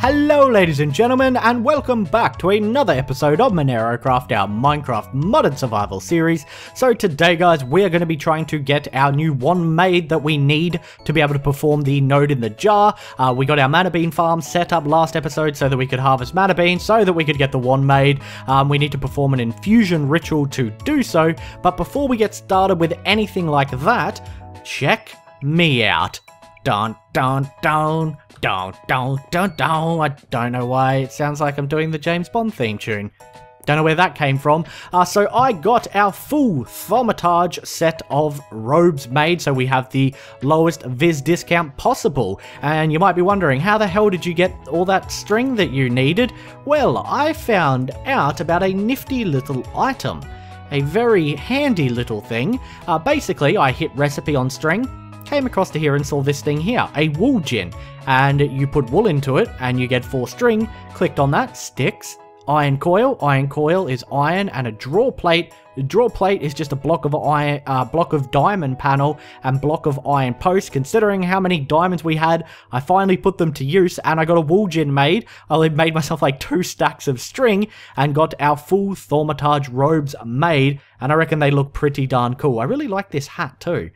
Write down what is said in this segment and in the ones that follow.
Hello ladies and gentlemen, and welcome back to another episode of MenaeroCraft, our Minecraft modded survival series. So today guys, we're going to be trying to get our new wand made that we need to be able to perform the node in the jar. We got our mana bean farm set up last episode so that we could harvest mana beans, so that we could get the wand made. We need to perform an infusion ritual to do so, but before we get started with anything like that, check me out. Dun dun dun. Dun, dun, dun, dun. I don't know why it sounds like I'm doing the James Bond theme tune. Don't know where that came from. So I got our full Thaumaturge set of robes made, so we have the lowest Viz discount possible. And you might be wondering, how the hell did you get all that string that you needed? Well, I found out about a nifty little item. A very handy little thing. Basically, I hit recipe on string, came across to here and saw this thing here, a wool gin. And you put wool into it and you get 4 string. Clicked on that, sticks. Iron coil is iron, and a draw plate. The draw plate is just a block of iron, block of diamond panel and block of iron post. Considering how many diamonds we had, I finally put them to use and I got a wool gin made. I made myself like 2 stacks of string and got our full Thaumaturge robes made, and I reckon they look pretty darn cool. I really like this hat too.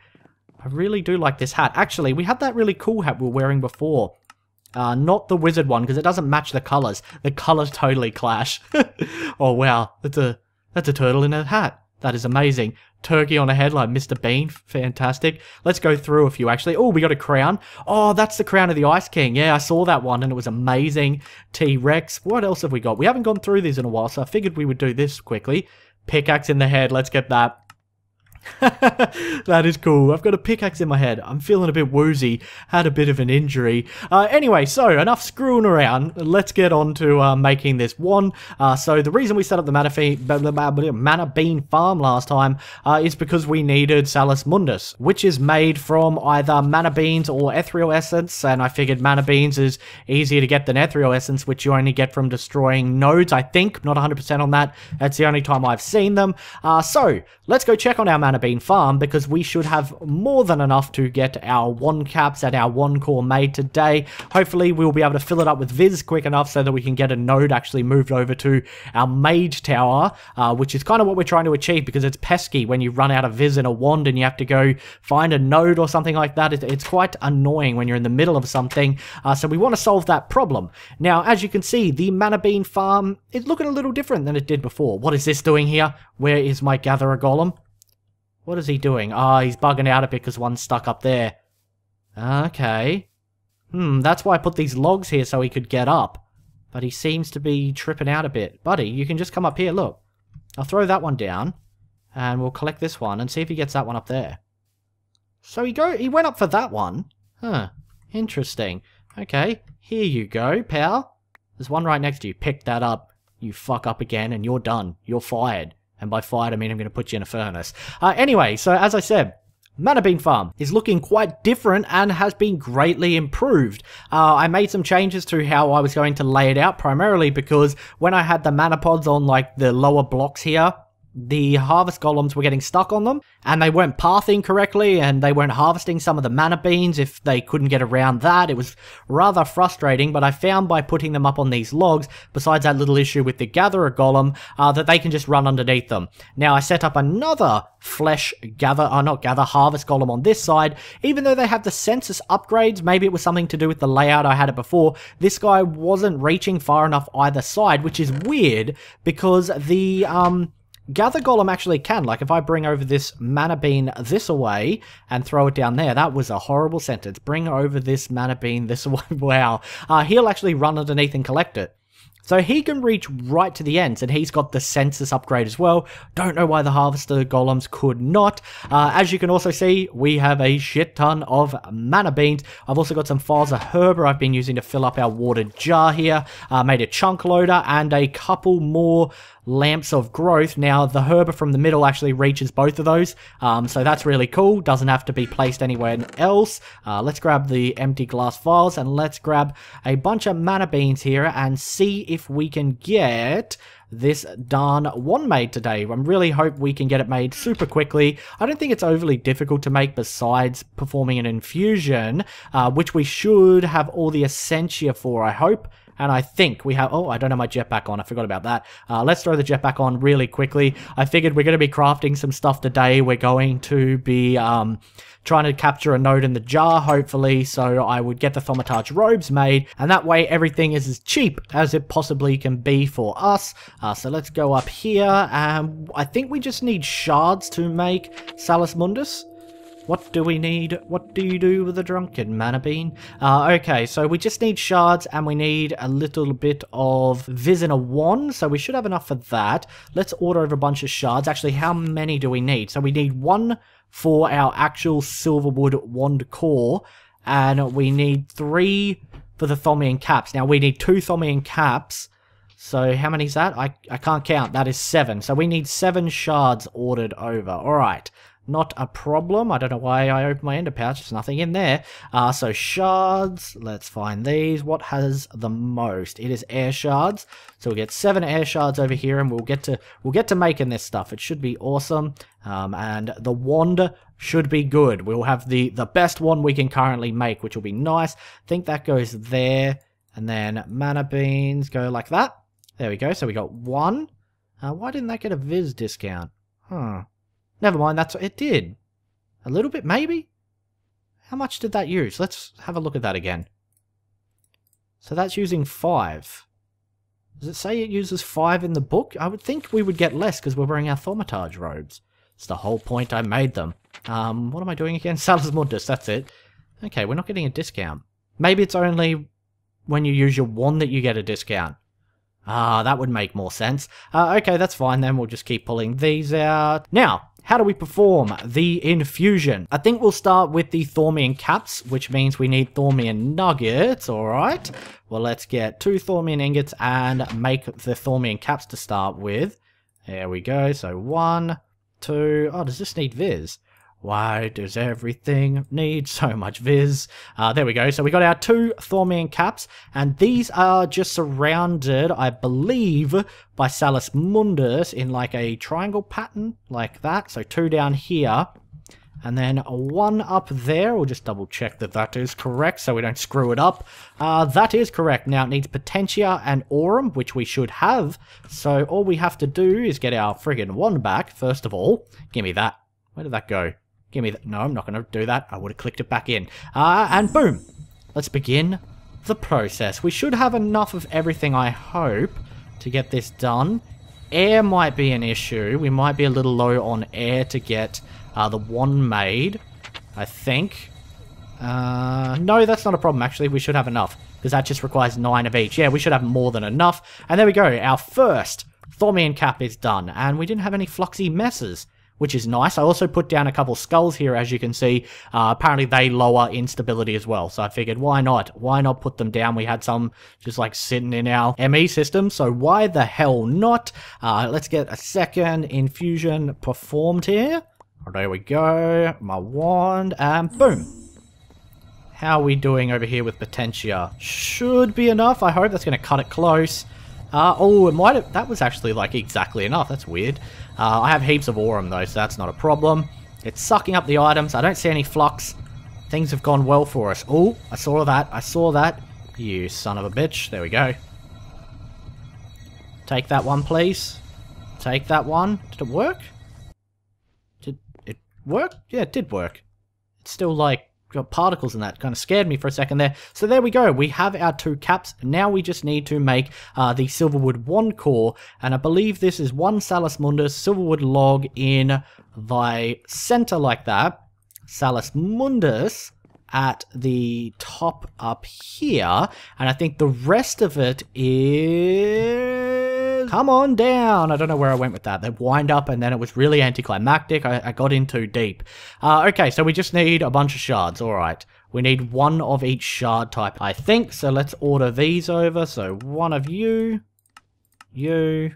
I really do like this hat. Actually, we had that really cool hat we were wearing before. Not the wizard one, because it doesn't match the colours. The colours totally clash. Oh wow, that's a turtle in a hat. That is amazing. Turkey on a head like Mr. Bean. Fantastic. Let's go through a few actually. Oh, we got a crown. Oh, that's the crown of the Ice King. Yeah, I saw that one and it was amazing. T-Rex. What else have we got? We haven't gone through these in a while, so I figured we would do this quickly. Pickaxe in the head. Let's get that. That is cool. I've got a pickaxe in my head. I'm feeling a bit woozy. Had a bit of an injury. Anyway, so enough screwing around. Let's get on to making this wand. So the reason we set up the mana bean farm last time is because we needed Salus Mundus, which is made from either mana beans or ethereal essence, and I figured mana beans is easier to get than ethereal essence, which you only get from destroying nodes, I think. Not 100% on that. That's the only time I've seen them. So let's go check on our mana bean farm, because we should have more than enough to get our wand caps and our wand core made today. Hopefully we'll be able to fill it up with Viz quick enough so that we can get a node actually moved over to our mage tower, which is kind of what we're trying to achieve, because it's pesky when you run out of Viz in a wand and you have to go find a node or something like that. It's quite annoying when you're in the middle of something, so we want to solve that problem. Now, as you can see, the mana bean farm is looking a little different than it did before. What is this doing here? Where is my gatherer golem? What is he doing? Ah, he's bugging out a bit because one's stuck up there. Okay. That's why I put these logs here so he could get up. But he seems to be tripping out a bit. Buddy, you can just come up here, look. I'll throw that one down. And we'll collect this one and see if he gets that one up there. So he went up for that one. Huh. Interesting. Okay. Here you go, pal. There's one right next to you. Pick that up. You fuck up again and you're done. You're fired. And by fired, I mean I'm going to put you in a furnace. Anyway, so as I said, Mana Bean Farm is looking quite different and has been greatly improved. I made some changes to how I was going to lay it out, primarily because when I had the mana pods on like the lower blocks here, the harvest golems were getting stuck on them, and they weren't pathing correctly, and they weren't harvesting some of the mana beans if they couldn't get around that. It was rather frustrating, but I found by putting them up on these logs, besides that little issue with the gatherer golem, that they can just run underneath them. Now, I set up another harvest golem on this side. Even though they have the census upgrades, maybe it was something to do with the layout I had it before, this guy wasn't reaching far enough either side, which is weird, because the Gather Golem actually can. Like, if I bring over this mana bean this away and throw it down there, that was a horrible sentence. Bring over this mana bean this away. Wow. He'll actually run underneath and collect it. So he can reach right to the ends, and he's got the census upgrade as well. Don't know why the harvester golems could not. As you can also see, we have a shit ton of mana beans. I've also got some files of herber I've been using to fill up our water jar here. Made a chunk loader and a couple more lamps of growth. Now, the herber from the middle actually reaches both of those, so that's really cool. Doesn't have to be placed anywhere else. Let's grab the empty glass vials and let's grab a bunch of mana beans here and see if we can get this darn wand made today. I really hope we can get it made super quickly. I don't think it's overly difficult to make besides performing an infusion, which we should have all the essentia for, I hope. And I think we have... Oh, I don't have my jetpack on. I forgot about that. Let's throw the jetpack on really quickly. I figured we're going to be crafting some stuff today. We're going to be... trying to capture a node in the jar, hopefully, so I would get the Thaumaturge robes made, and that way everything is as cheap as it possibly can be for us. So let's go up here, and I think we just need shards to make Salus Mundus. What do we need? What do you do with a drunken mana bean? Okay, so we just need shards, and we need a little bit of Viz in a wand, so we should have enough for that. Let's order over a bunch of shards. Actually, how many do we need? So we need 1 for our actual Silverwood wand core, and we need 3 for the Thaumian caps. Now, we need 2 Thaumian caps, so how many is that? I can't count. That is 7. So we need 7 shards ordered over. Alright. Not a problem. I don't know why I opened my ender pouch. There's nothing in there. So shards. Let's find these. What has the most? It is air shards. So we'll get 7 air shards over here, and we'll get to making this stuff. It should be awesome. And the wand should be good. We'll have the best one we can currently make, which will be nice. I think that goes there. And then mana beans go like that. There we go. So we got 1. Why didn't that get a Viz discount? Huh. Never mind, that's it did. A little bit, maybe? How much did that use? Let's have a look at that again. So that's using 5. Does it say it uses 5 in the book? I would think we would get less because we're wearing our Thaumaturge robes. It's the whole point I made them. What am I doing again? Salus Mundus, that's it. Okay, we're not getting a discount. Maybe it's only when you use your wand that you get a discount. That would make more sense. Okay, that's fine then. We'll just keep pulling these out. Now, how do we perform the infusion? I think we'll start with the Thaumian caps, which means we need Thaumian nuggets, alright? Well, let's get 2 Thaumian ingots and make the Thaumian caps to start with. There we go. So 1, 2... Oh, does this need Viz? Why does everything need so much Viz? There we go. So we got our 2 Thaumian caps, and these are just surrounded, I believe, by Salus Mundus in like a triangle pattern, like that. So 2 down here, and then 1 up there. We'll just double check that that is correct so we don't screw it up. That is correct. Now it needs Potentia and Aurum, which we should have. So all we have to do is get our friggin' wand back, first of all. Give me that. Where did that go? Give me that. No, I'm not going to do that. I would have clicked it back in. And boom. Let's begin the process. We should have enough of everything, I hope, to get this done. Air might be an issue. We might be a little low on air to get the wand made, I think. No, that's not a problem, actually. We should have enough, because that just requires 9 of each. Yeah, we should have more than enough. And there we go. Our first Thaumian cap is done. And we didn't have any fluxy messes, which is nice. I also put down a couple skulls here, as you can see. Apparently they lower instability as well, so I figured, why not? Why not put them down? We had some just like sitting in our ME system, so why the hell not? Let's get a second infusion performed here. There we go. My wand, and boom. How are we doing over here with Potentia? Should be enough, I hope. That's going to cut it close. Oh, it might have... That was actually, like, exactly enough. That's weird. I have heaps of Aurum, though, so that's not a problem. It's sucking up the items. I don't see any flux. Things have gone well for us. Oh, I saw that. I saw that. You son of a bitch. There we go. Take that one, please. Take that one. Did it work? Did it work? Yeah, it did work. It's still, like, got particles in that. Kind of scared me for a second there. So there we go. We have our 2 caps. Now we just need to make the Silverwood wand core. And I believe this is 1 Salus Mundus Silverwood log in the center like that. Salus Mundus at the top up here. And I think the rest of it is... Come on down. I don't know where I went with that. They wind up and then it was really anticlimactic. I got in too deep. Okay, so we just need a bunch of shards. All right. We need 1 of each shard type, I think. So let's order these over. So 1 of you. You.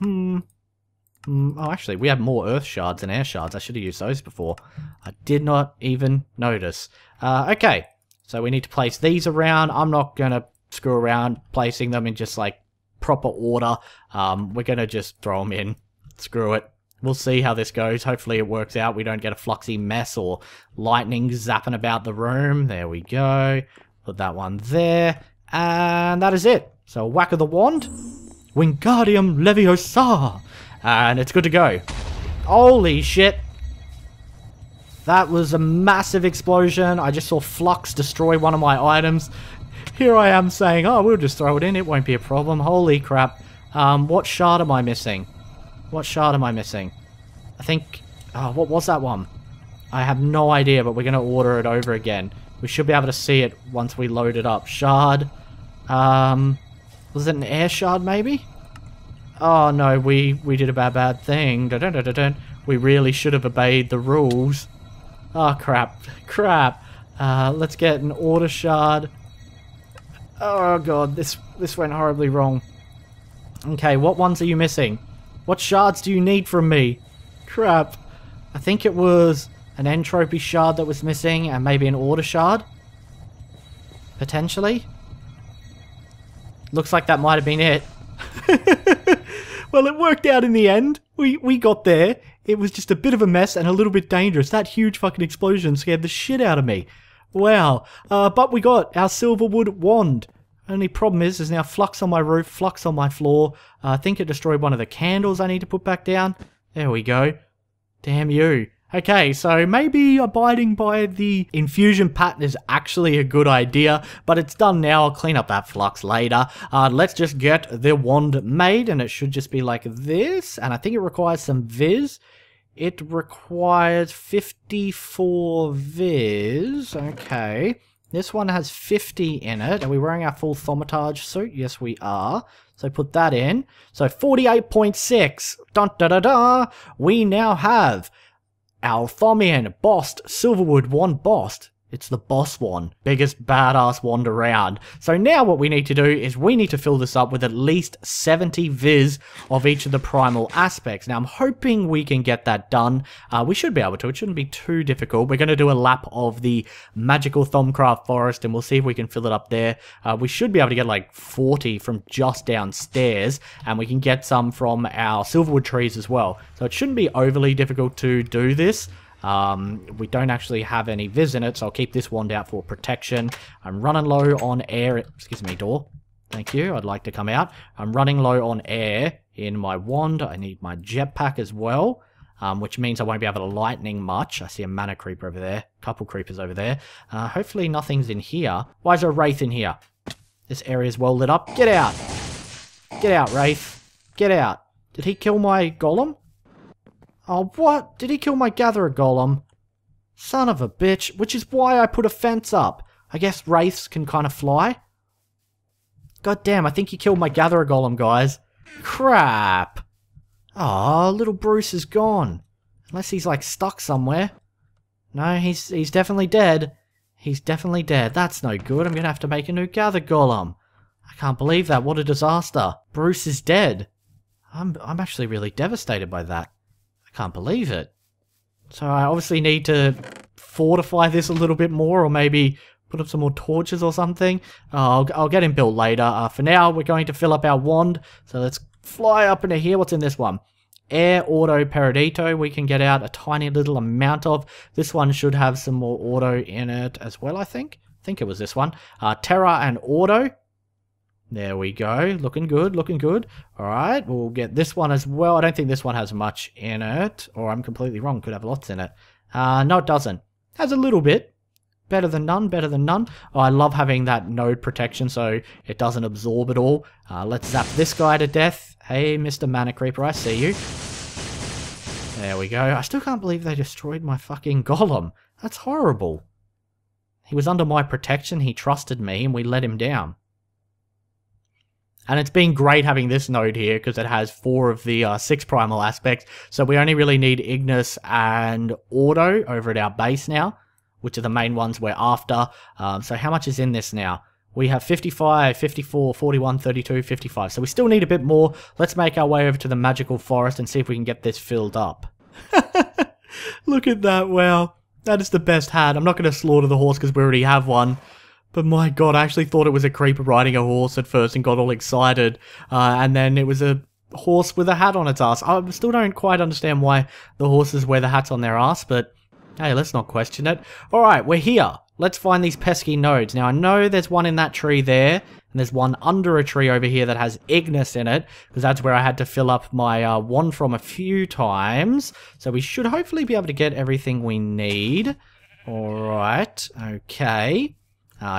Oh, actually, we have more earth shards than air shards. I should have used those before. I did not even notice. Okay, so we need to place these around. I'm not going to screw around placing them in just like proper order. We're going to just throw them in. Screw it. We'll see how this goes. Hopefully it works out. We don't get a fluxy mess or lightning zapping about the room. There we go. Put that one there. And that is it. So a whack of the wand. Wingardium Leviosa. And it's good to go. Holy shit. That was a massive explosion. I just saw Flux destroy one of my items. Here I am saying, oh, we'll just throw it in. It won't be a problem. Holy crap. What shard am I missing? What shard am I missing? I think... Oh, what was that one? I have no idea, but we're going to order it over again. We should be able to see it once we load it up. Shard. Was it an air shard, maybe? Oh, no, we did a bad thing. We really should have obeyed the rules. Oh, crap. Crap. Let's get an order shard. Oh, God, this went horribly wrong. Okay, what ones are you missing? What shards do you need from me? Crap. I think it was an entropy shard that was missing and maybe an order shard. Potentially. Looks like that might have been it. Well, it worked out in the end. We got there. It was just a bit of a mess and a little bit dangerous. That huge fucking explosion scared the shit out of me. Wow. But we got our silverwood wand. Only problem is there's now flux on my roof, flux on my floor. I think it destroyed one of the candles I need to put back down. There we go. Damn you. Okay, so maybe abiding by the infusion pattern is actually a good idea, but it's done now. I'll clean up that flux later. Let's just get the wand made, and it should just be like this, and I think it requires some viz. It requires 54 viz. Okay. This one has 50 in it. Are we wearing our full thaumaturge suit? Yes, we are. So put that in. So 48.6. Dun da da da. We now have our Thaumian Bossed Silverwood Wand Bossed. It's the boss one. Biggest badass wand around. So now what we need to do is we need to fill this up with at least 70 viz of each of the primal aspects. Now I'm hoping we can get that done. We should be able to. It shouldn't be too difficult. We're going to do a lap of the magical Thaumcraft forest and we'll see if we can fill it up there. We should be able to get like 40 from just downstairs and we can get some from our silverwood trees as well. So it shouldn't be overly difficult to do this. We don't actually have any viz in it, so I'll keep this wand out for protection. I'm running low on air. Excuse me, door. Thank you. I'd like to come out. I'm running low on air in my wand. I need my jetpack as well, which means I won't be able to lightning much. I see a mana creeper over there. A couple creepers over there. Hopefully nothing's in here. Why is there a wraith in here? This area's well lit up. Get out. Get out, wraith. Get out. Did he kill my golem? Oh, what? Did he kill my gatherer golem? Son of a bitch. Which is why I put a fence up. I guess wraiths can kind of fly. God damn, I think he killed my gatherer golem, guys. Crap. Oh, little Bruce is gone. Unless he's like stuck somewhere. No, he's definitely dead. He's definitely dead. That's no good. I'm going to have to make a new gather golem. I can't believe that. What a disaster. Bruce is dead. I'm actually really devastated by that. Can't believe it. So I obviously need to fortify this a little bit more or maybe put up some more torches or something. I'll get him built later. For now, we're going to fill up our wand. So let's fly up into here. What's in this one? Air Auto Parody Toe. We can get out a tiny little amount of. This one should have some more auto in it as well, I think. I think it was this one. Terra and Auto. There we go. Looking good, looking good. Alright, we'll get this one as well. I don't think this one has much in it. Or I'm completely wrong. Could have lots in it. No, it doesn't. Has a little bit. Better than none, better than none. Oh, I love having that node protection so it doesn't absorb it all. Let's zap this guy to death. Hey, Mr. Mana Creeper, I see you. There we go. I still can't believe they destroyed my fucking golem. That's horrible. He was under my protection, he trusted me, and we let him down. And it's been great having this node here because it has 4 of the 6 primal aspects. So we only really need Ignis and Auto over at our base now, which are the main ones we're after. So how much is in this now? We have 55, 54, 41, 32, 55. So we still need a bit more. Let's make our way over to the magical forest and see if we can get this filled up. Look at that. Wow. That is the best hat. I'm not going to slaughter the horse because we already have one. But my god, I actually thought it was a creeper riding a horse at first and got all excited. And then it was a horse with a hat on its ass. I still don't quite understand why the horses wear the hats on their ass, but hey, let's not question it. Alright, we're here. let's find these pesky nodes. Now, I know there's one in that tree there, and there's one under a tree over here that has Ignis in it, because that's where I had to fill up my wand from a few times. So we should hopefully be able to get everything we need. Alright, okay.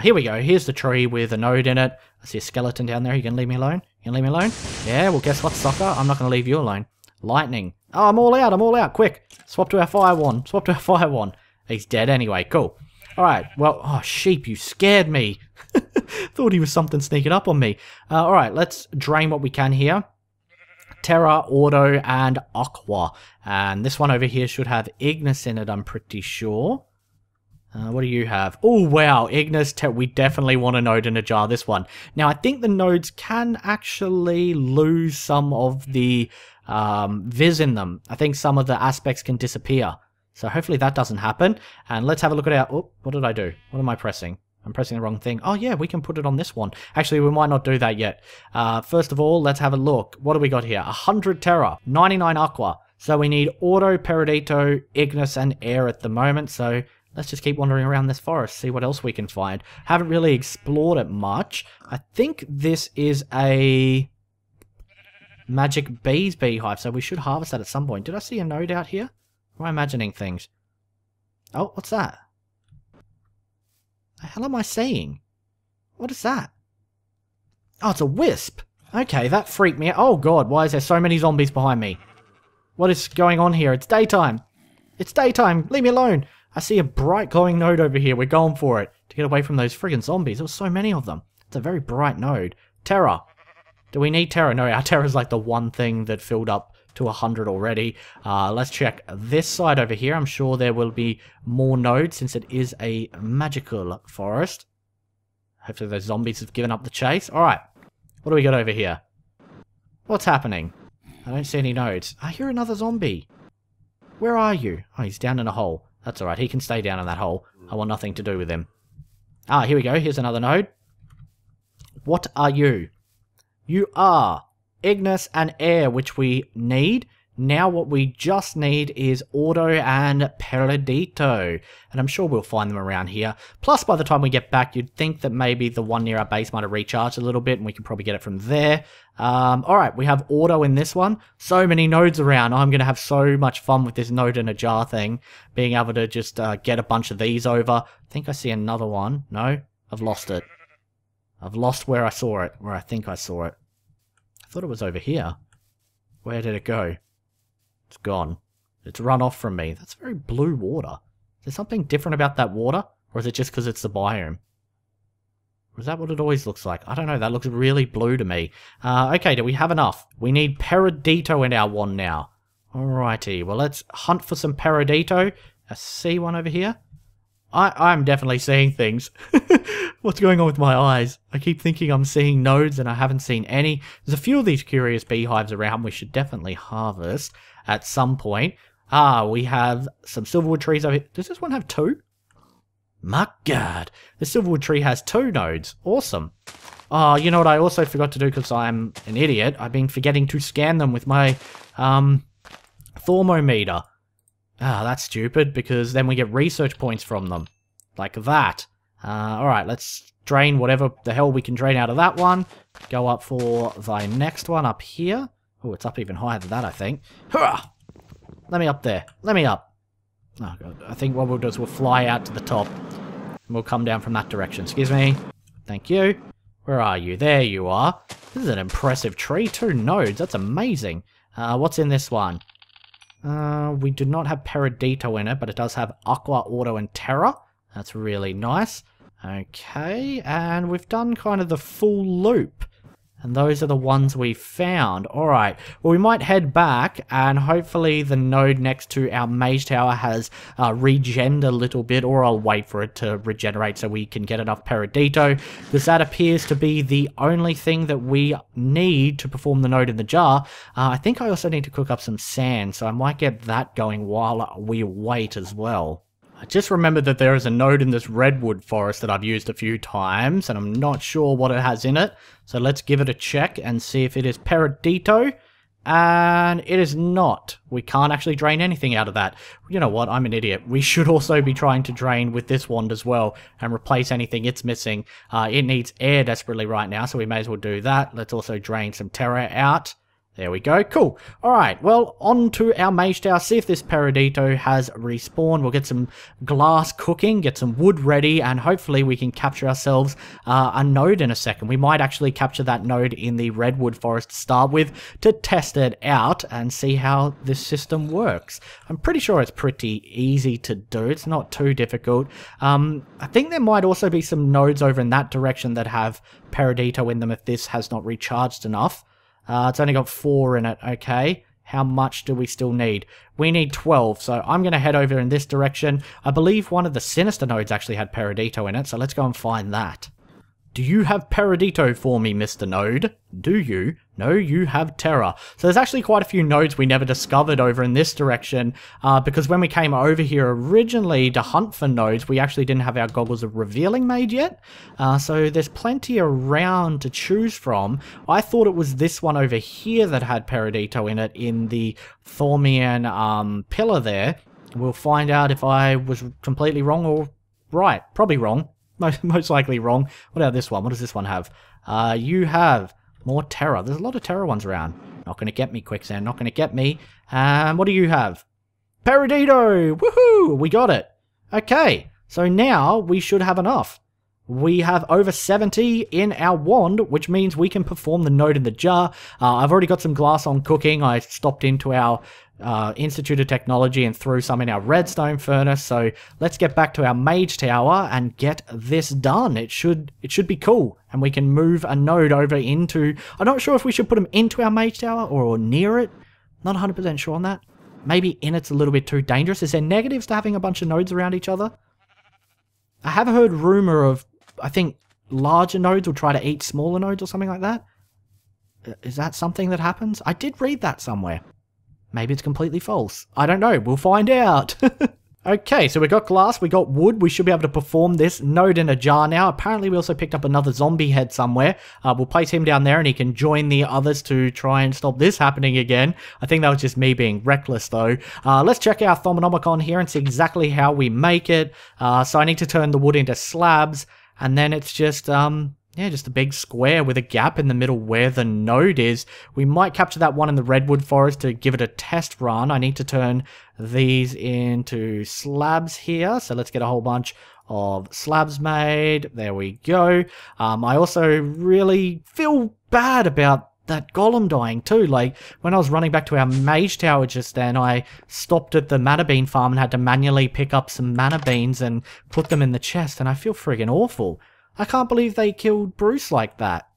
Here we go. Here's the tree with a node in it. I see a skeleton down there. You gonna leave me alone? You gonna leave me alone? Yeah, well, guess what, sucker? I'm not gonna leave you alone. Lightning. Oh, I'm all out. I'm all out. Quick. Swap to our fire wand. Swap to our fire wand. He's dead anyway. Cool. Alright, well, oh, sheep, you scared me. Thought he was something sneaking up on me. Alright, let's drain what we can here. Terra, Auto, and Aqua. And this one over here should have Ignis in it, I'm pretty sure. What do you have? Oh, wow, Ignis. We definitely want a node in a jar, this one. Now, I think the nodes can actually lose some of the viz in them. I think some of the aspects can disappear. So hopefully that doesn't happen. And let's have a look at our... Oh, what did I do? What am I pressing? I'm pressing the wrong thing. Oh, yeah, we can put it on this one. Actually, we might not do that yet. First of all, let's have a look. What do we got here? 100 Terra, 99 Aqua. So we need Auto, Parody Toe, Ignis, and Air at the moment. So let's just keep wandering around this forest, see what else we can find. Haven't really explored it much. I think this is a magic bees beehive, so we should harvest that at some point. Did I see a node out here? Or am I imagining things? Oh, what's that? The hell am I seeing? What is that? Oh, it's a wisp. Okay, that freaked me out. Oh god, why is there so many zombies behind me? What is going on here? It's daytime. It's daytime. Leave me alone. I see a bright glowing node over here. We're going for it. To get away from those friggin' zombies. There were so many of them. It's a very bright node. Terra. Do we need Terra? No, our Terra's like the one thing that filled up to 100 already. Let's check this side over here. I'm sure there will be more nodes since it is a magical forest. Hopefully those zombies have given up the chase. Alright. What do we got over here? What's happening? I don't see any nodes. I hear another zombie. Where are you? Oh, he's down in a hole. That's alright. He can stay down in that hole. I want nothing to do with him. Ah, here we go. Here's another node. What are you? You are Ignis and Air, which we need. Now what we just need is Auto and Parody Toe. And I'm sure we'll find them around here. Plus, by the time we get back, you'd think that maybe the one near our base might have recharged a little bit, and we can probably get it from there. Alright, we have Auto in this one. So many nodes around. I'm going to have so much fun with this node in a jar thing. Being able to just get a bunch of these over. I think I see another one. No? I've lost it. I've lost where I saw it. Where I think I saw it. I thought it was over here. Where did it go? It's gone. It's run off from me. That's very blue water. Is there something different about that water? Or is it just because it's the biome? Or is that what it always looks like? I don't know. That looks really blue to me. Okay, do we have enough? We need Parody Toe in our wand now. Alrighty. Well, let's hunt for some Parody Toe. I see one over here. I'm definitely seeing things. What's going on with my eyes? I keep thinking I'm seeing nodes and I haven't seen any. There's a few of these curious beehives around we should definitely harvest at some point. We have some silverwood trees over here. Does this one have 2? My god. The silverwood tree has 2 nodes. Awesome. Oh, you know what I also forgot to do because I'm an idiot? I've been forgetting to scan them with my thermometer. That's stupid, because then we get research points from them. Like that. Alright, let's drain whatever the hell we can drain out of that one. Go up for the next one up here. Oh, it's up even higher than that, I think. Hurrah! Let me up there. Let me up. Oh, God. I think what we'll do is we'll fly out to the top. And we'll come down from that direction. Excuse me. Thank you. Where are you? There you are. This is an impressive tree. 2 nodes. That's amazing. What's in this one? We do not have Parody Toe in it, but it does have Aqua, Auto, and Terra. That's really nice. Okay, and we've done kind of the full loop. And those are the ones we found. Alright, well we might head back, and hopefully the node next to our mage tower has regened a little bit, or I'll wait for it to regenerate so we can get enough Parody Toe, because that appears to be the only thing that we need to perform the node in the jar. I think I also need to cook up some sand, so I might get that going while we wait as well. I just remembered that there is a node in this redwood forest that I've used a few times, and I'm not sure what it has in it. So let's give it a check and see if it is Parody Toe. And it is not. We can't actually drain anything out of that. You know what? I'm an idiot. We should also be trying to drain with this wand as well and replace anything it's missing. It needs air desperately right now, so we may as well do that. Let's also drain some terra out. There we go. Cool. Alright, well, on to our mage tower. See if this Parody Toe has respawned. We'll get some glass cooking, get some wood ready, and hopefully we can capture ourselves a node in a second. We might actually capture that node in the redwood forest to start with to test it out and see how this system works. I'm pretty sure it's pretty easy to do. It's not too difficult. I think there might also be some nodes over in that direction that have Parody Toe in them if this has not recharged enough. It's only got 4 in it, okay. How much do we still need? We need 12, so I'm going to head over in this direction. I believe one of the Sinister nodes actually had Parody Toe in it, so let's go and find that. Do you have Parody Toe for me, Mr. Node? Do you? No, you have Terra. So there's actually quite a few nodes we never discovered over in this direction, because when we came over here originally to hunt for nodes, we actually didn't have our Goggles of Revealing made yet. So there's plenty around to choose from. I thought it was this one over here that had Parody Toe in it, in the Thormian pillar there. We'll find out if I was completely wrong or right. Probably wrong. Most likely wrong. What about this one? What does this one have? You have more Terra. There's a lot of Terra ones around. Not going to get me, Quicksand. Not going to get me. What do you have? Parody Toe! Woohoo! We got it. Okay. So now we should have enough. We have over 70 in our wand, which means we can perform the node in the jar. I've already got some glass on cooking. I stopped into our Institute of Technology and threw some in our redstone furnace. So let's get back to our mage tower and get this done. It should be cool, and we can move a node over into. I'm not sure if we should put them into our mage tower or near it. Not 100% sure on that. Maybe in it's a little bit too dangerous. Is there negatives to having a bunch of nodes around each other? I have heard rumor of, I think, larger nodes will try to eat smaller nodes or something like that. Is that something that happens? I did read that somewhere. Maybe it's completely false. I don't know. We'll find out. Okay, so we got glass, we got wood. We should be able to perform this node in a jar now. Apparently, we also picked up another zombie head somewhere. We'll place him down there and he can join the others to try and stop this happening again. I think that was just me being reckless, though. Let's check our Thaumonomicon here and see exactly how we make it. So I need to turn the wood into slabs, and then it's just, yeah, just a big square with a gap in the middle where the node is. We might capture that one in the redwood forest to give it a test run. I need to turn these into slabs here. So let's get a whole bunch of slabs made. There we go. I also really feel bad about that golem dying too. Like, when I was running back to our mage tower just then, I stopped at the mana bean farm and had to manually pick up some mana beans and put them in the chest, and I feel friggin' awful. I can't believe they killed Bruce like that.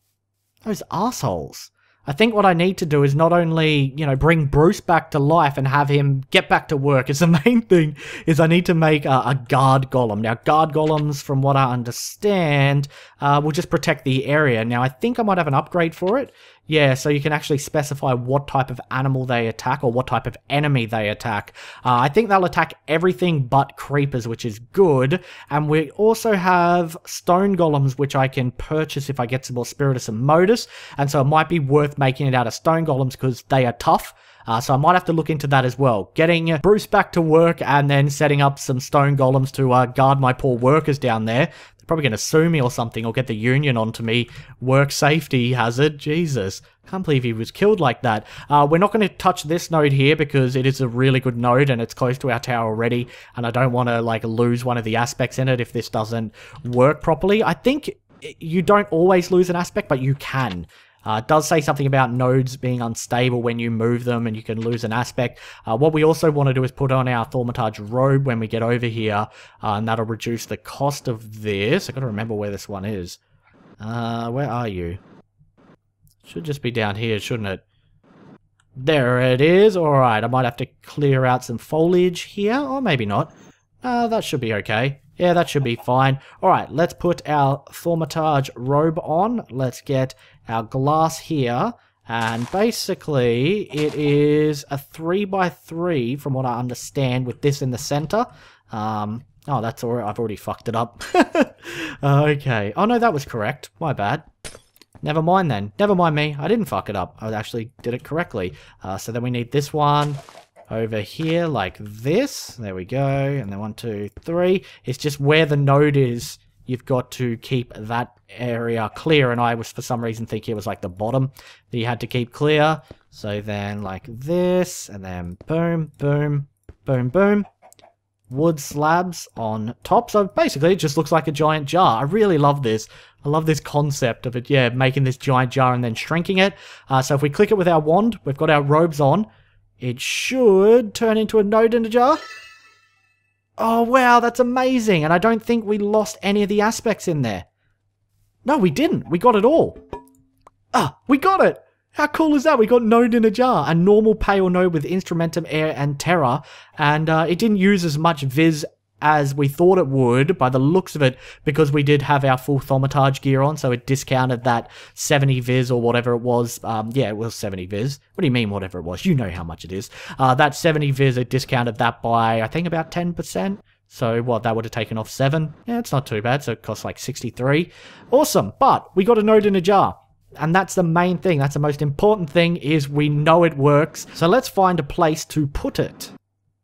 Those assholes. I think what I need to do is not only, you know, bring Bruce back to life and have him get back to work. Is the main thing is I need to make a guard golem. Now, guard golems, from what I understand, will just protect the area. Now, I think I might have an upgrade for it. Yeah, so you can actually specify what type of animal they attack or what type of enemy they attack. I think they'll attack everything but creepers, which is good. And we also have stone golems, which I can purchase if I get some more Spiritus and Modus. And so it might be worth making it out of stone golems because they are tough. So I might have to look into that as well. Getting Bruce back to work and then setting up some stone golems to guard my poor workers down there. They're probably going to sue me or something, or get the union onto me. Work safety hazard. Jesus. Can't believe he was killed like that. We're not going to touch this node here because it is a really good node and it's close to our tower already. And I don't want to like lose one of the aspects in it if this doesn't work properly. I think you don't always lose an aspect, but you can. It does say something about nodes being unstable when you move them and you can lose an aspect. What we also want to do is put on our Thaumatage robe when we get over here, and that'll reduce the cost of this. I've got to remember where this one is. Where are you? Should just be down here, shouldn't it? There it is. Alright, I might have to clear out some foliage here, or maybe not. That should be okay. Yeah, that should be fine. Alright, let's put our Thaumatage robe on. Let's get our glass here. And basically, it is a 3x3 from what I understand, with this in the center. Oh, that's alright. I've already fucked it up. Okay. Oh, no, that was correct. My bad. Never mind then. Never mind me. I didn't fuck it up. I actually did it correctly. So then we need this one over here like this. There we go. And then 1, 2, 3. It's just where the node is. You've got to keep that area clear. And I was for some reason thinking it was like the bottom that you had to keep clear. So then like this. And then boom, boom, boom, boom. Wood slabs on top. So basically it just looks like a giant jar. I really love this. I love this concept of it, yeah, making this giant jar and then shrinking it. So if we click it with our wand, we've got our robes on. It should turn into a node in a jar. Oh, wow, that's amazing. And I don't think we lost any of the aspects in there. No, we didn't. We got it all. Ah, we got it. How cool is that? We got node in a jar. A normal pale node with instrumentum, air, and terra. And it didn't use as much viz as we thought it would by the looks of it, because we did have our full thaumaturge gear on, so it discounted that 70 viz or whatever it was. Yeah, it was 70 viz. What do you mean whatever it was? You know how much it is. That 70 viz, it discounted that by, I think, about 10%. So what, that would have taken off 7? Yeah, it's not too bad, so it costs like 63. Awesome, but we got a node in a jar. And that's the main thing, that's the most important thing, is we know it works. So let's find a place to put it.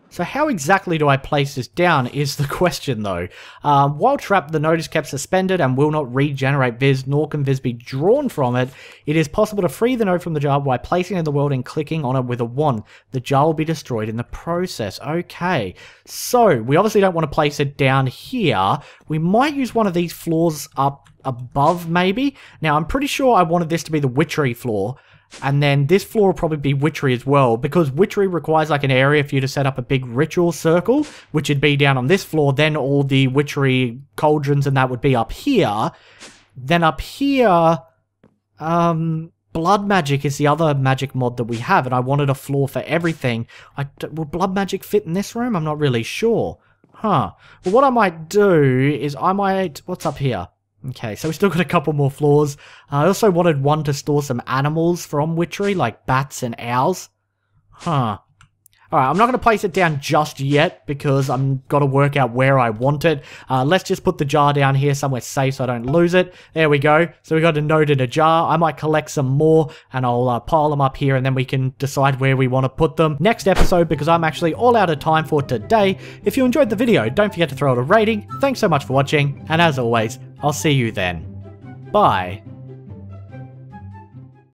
So how exactly do I place this down is the question though. While trapped, the node is kept suspended and will not regenerate viz, nor can viz be drawn from it. It is possible to free the node from the jar by placing it in the world and clicking on it with a wand. The jar will be destroyed in the process. Okay, so we obviously don't want to place it down here. We might use one of these floors up above maybe. Now I'm pretty sure I wanted this to be the witchery floor. And then this floor will probably be witchery as well, because witchery requires like an area for you to set up a big ritual circle, which would be down on this floor. Then all the witchery cauldrons and that would be up here. Then up here, blood magic is the other magic mod that we have, and I wanted a floor for everything. Will blood magic fit in this room? I'm not really sure. Huh. Well, what I might do is what's up here? Okay, so we still got a couple more floors. I also wanted one to store some animals from witchery, like bats and owls. Huh. Alright, I'm not going to place it down just yet, because I'm got to work out where I want it. Let's just put the jar down here somewhere safe so I don't lose it. There we go. So we got a node in a jar. I might collect some more, and I'll pile them up here, and then we can decide where we want to put them next episode, because I'm actually all out of time for today. If you enjoyed the video, don't forget to throw it a rating. Thanks so much for watching, and as always, I'll see you then. Bye.